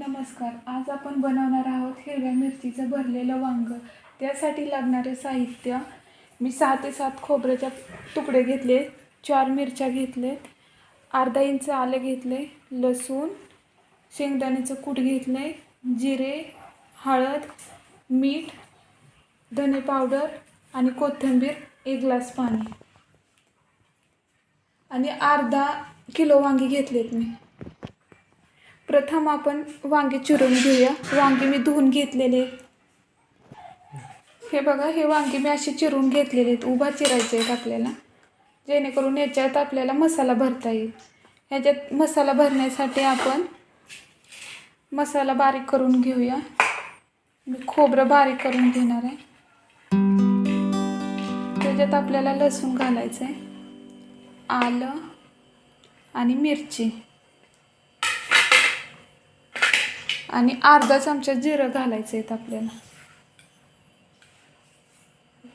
नमस्कार. आज आपण बनवणार आहोत हिरव्या मिरचीचं भरलेलं वांग. त्यासाठी लागणारे साहित्य मी 6 ते 7 खोबऱ्याचे तुकडे घेतले, 4 मिरच्या घेतले, अर्धा इंच आले घेतले, लसूण, शेंगदाण्याचं कूट घेतले, जिरे, हळद, मीठ, धने पावडर आणि कोथिंबीर, 1 ग्लास पाणी आणि अर्धा किलो वांगी घेतलेत मी. प्रथम आपण वांगे चिरून घेऊया. वांगे मी धुवून घेतलेले. हे बघा, हे वांगे मी असे चिरून घेतलेले आहेत. उभा चिरायचे आहेत आपल्याला, जेणेकरून याच्यात आपल्याला मसाला भरता येईल. ह्याच्यात मसाला भरण्यासाठी आपण मसाला बारीक करून घेऊया. मी खोबरं बारीक करून घेणार आहे. त्याच्यात आपल्याला लसूण घालायचं आहे, आलं आणि मिरची आणि अर्धा चमचा जिरं घालायचं आहे आपल्याला.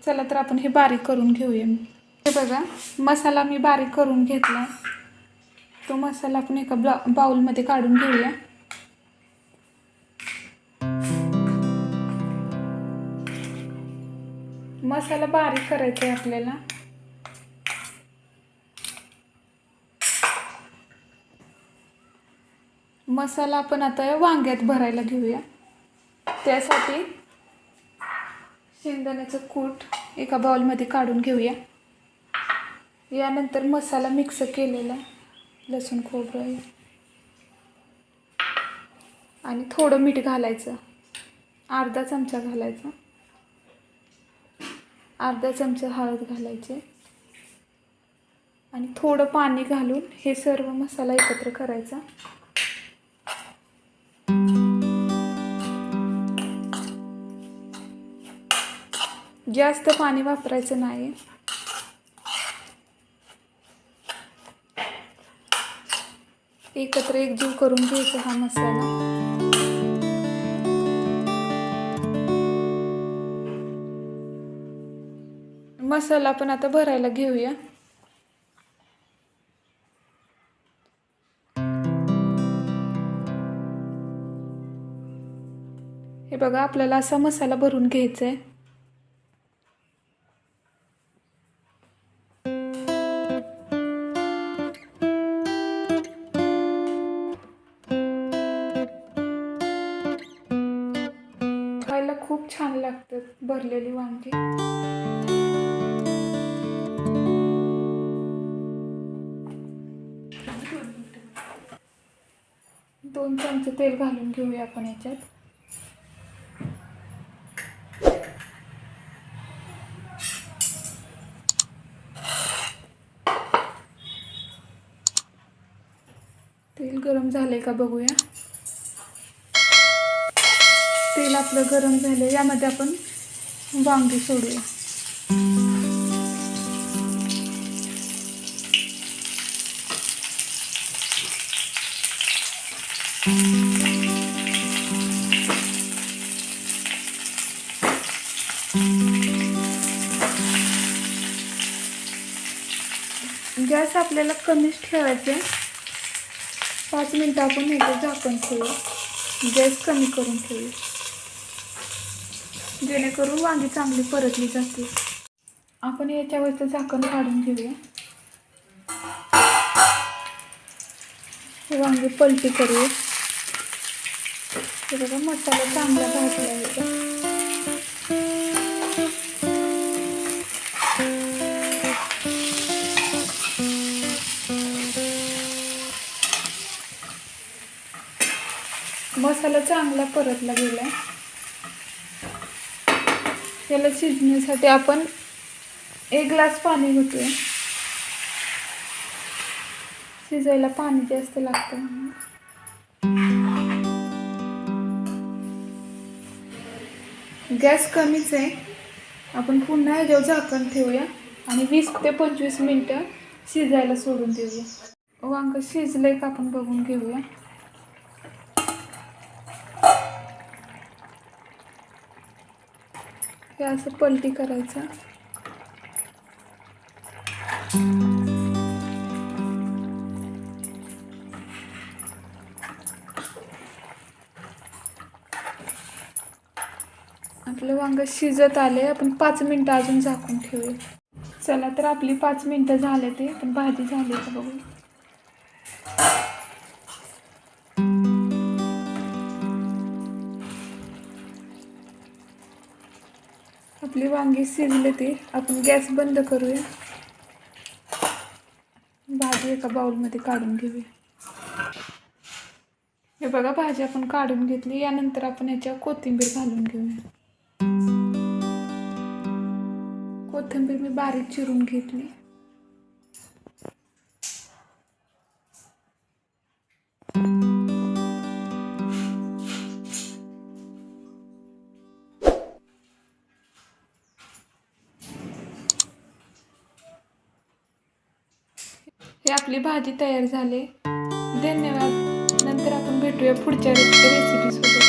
चला तर आपण हे बारीक करून घेऊया. हे बघा, मसाला मी बारीक करून घेतला. तो मसाला आपण एका बाउलमध्ये काढून घेऊया. मसाला बारीक करायचा आहे आपल्याला. मसाला आपण आता वांग्यात भरायला घेऊया. त्यासाठी शेंगदाण्याचं कूट एका बाउलमध्ये काढून घेऊया. यानंतर मसाला मिक्स केलेला लसूण खोबरं आणि थोडं मीठ घालायचं, अर्धा चमचा घालायचा, अर्धा चमचा हळद घालायचे आणि थोडं पाणी घालून हे सर्व मसाला एकत्र करायचा. जास्त पाणी वापरायचं नाही. एकत्र एकजीव करून घ्यायचा हा मसाला. मसाला आपण आता भरायला घेऊया. हे बघा, आपल्याला असा मसाला भरून घ्यायचा आहे. खायला खूप छान लागतात भरलेली वांगी. 2 चमचे तेल घालून घेऊया आपण याच्यात. तेल गरम झाले का बघूया. तेल आपलं गरम झालं. यामध्ये आपण वांगी सोडूया. गॅस आपल्याला कमीच ठेवायचे. 5 मिनिटं आपण ह्याचं झाकण ठेवूया. गॅस कमी करून ठेवूया, जेणेकरून वांगी चांगली परतली जातील. आपण याच्यावरचं झाकण काढून घेऊया. हे वांगी पलटी करूया. हे बघा, मसाला चांगला भाजला आहे. मसाला चांगला परतला गेला. याला शिजण्यासाठी आपण 1 ग्लास पाणी घालूया. शिजायला पाणी जास्त लागतं. गॅस कमीच आहे. आपण पुन्हा ह्याच्यावर झाकण ठेवूया आणि 20 ते 25 मिनिटं शिजायला सोडून देऊया. वांग शिजलंय का आपण बघून घेऊया. हे असं पलटी करायचं. आपलं वांग शिजत आले. आपण 5 मिनटं अजून झाकून ठेवूया. चला तर आपली 5 मिनटं झाले ते पण भाजी झाली का बघू. आपली वांगी शिजले ते आपण गॅस बंद करूया. भाजी एका बाउलमध्ये काढून घेऊया. हे बघा भाजी आपण काढून घेतली. यानंतर आपण याच्यावर कोथिंबीर घालून घेऊया. कोथिंबीर मी बारीक चिरून घेतली. हे आपली भाजी तयार झाली. धन्यवाद. नंतर आपण भेटूया पुढच्या रेसिपी सोबत.